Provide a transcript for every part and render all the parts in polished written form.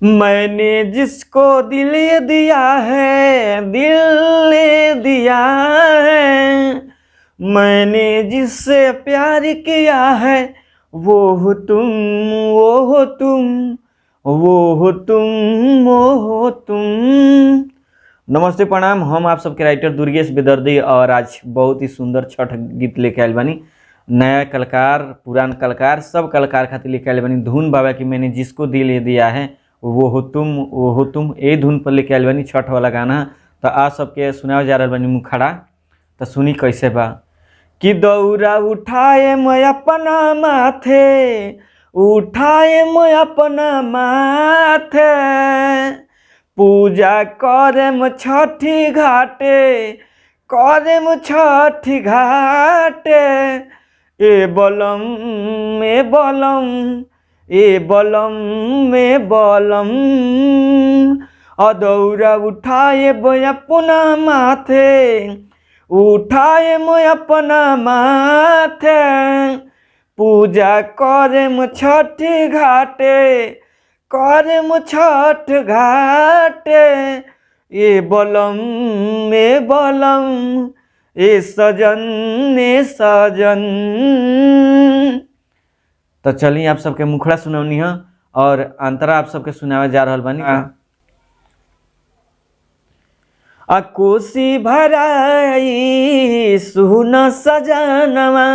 मैंने जिसको दिल दिया है, दिल ने दिया है, मैंने जिससे प्यार किया है, वो हो तुम, वो हो तुम, वो हो तुम, वो हो तुम। नमस्ते प्रणाम, हम आप सबके राइटर दुर्गेश बेदर्दी और आज बहुत ही सुंदर छठ गीत लेके आयल बानी। नया कलाकार, पुरान कलाकार, सब कलाकार खातिर लेके आयल बानी। धुन बाबा की मैंने जिसको दिल दिया है, वो हो तुम, वो हो तुम, ए धुन पर लेके आयल बानी छठ वाला गाना। तो आप सबके सुनावे जा रहा बानी मुखड़ा। तो सुनी कैसे बा कि दौरा उठाए मैं अपना माथे, उठाए मैं अपना माथे, पूजा करम छठी घाटे, करम छठी घाटे। ए बलम ए बलम, ए बलम ए बलम, दौरा उठाए मैं अपना माथे, उठाए मैं अपना माथे, पूजा करम छठी घाटे, करम छठ घाटे। ए बलम ए बलम, ए सजन ए सजन। तो चलिए आप सबके मुखड़ा सुनौनी है और अंतरा आप सबके सुनावे जा रहा बानी। कोसी भराई सुन सजनवा,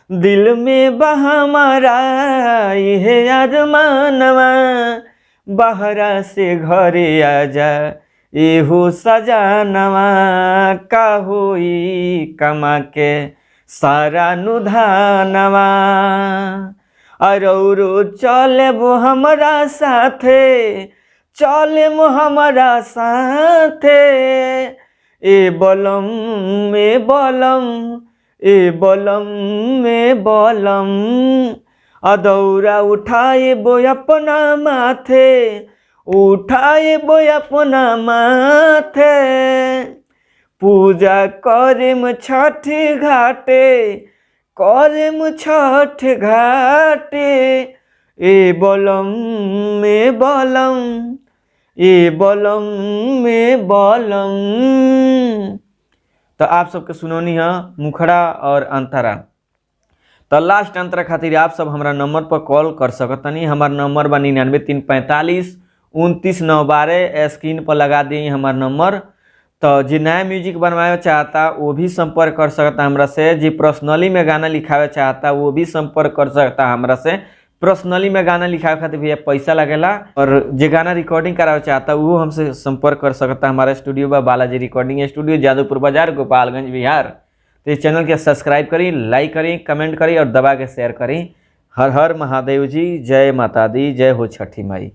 दिल में बहमारा है अरमानवा, बहरा से घरे आजा एहो सजनवा, का होई कमा के सारा नुधानवा, अरौरो चले वो हमरा साथे, चले वो हमरा साथे। ए बलम ए बलम, ए बलम ए बलम, दौरा उठाए बो अपना माथे, उठाए बो अपना माथे, पूजा करम छठ घाटे, करम छठ घाटे। ए बलम ए बलम, ए बलम ए बलम। तो आप सबके सुनौनी है मुखड़ा और अंतरा। तो लास्ट अंतरा खातिर आप सब हमारा नंबर पर कॉल कर सकतनी। हमारा नंबर बा 99 345 2912। स्क्रीन पर लगा दी हमारा नंबर। तो जी नया म्यूजिक बनवाए चाहता वो भी संपर्क कर सकता हमरा से। जी पर्सनली में गाना लिखावे चाहता वो भी संपर्क कर सकता हमरा से। पर्सनली में गाना लिखावे खातिर भैया पैसा लगेला। और जो गाना रिकॉर्डिंग करावे चाहता वो हमसे संपर्क कर सकता। हमारा स्टूडियो बा बालाजी रिकॉर्डिंग स्टूडियो, जादूपुर बाजार, गोपालगंज, बिहार। तो इस चैनल के सब्सक्राइब करी, लाइक करी, कमेंट करी और दबा के शेयर करी। हर हर महादेव जी, जय माता दी, जय हो छठी माई।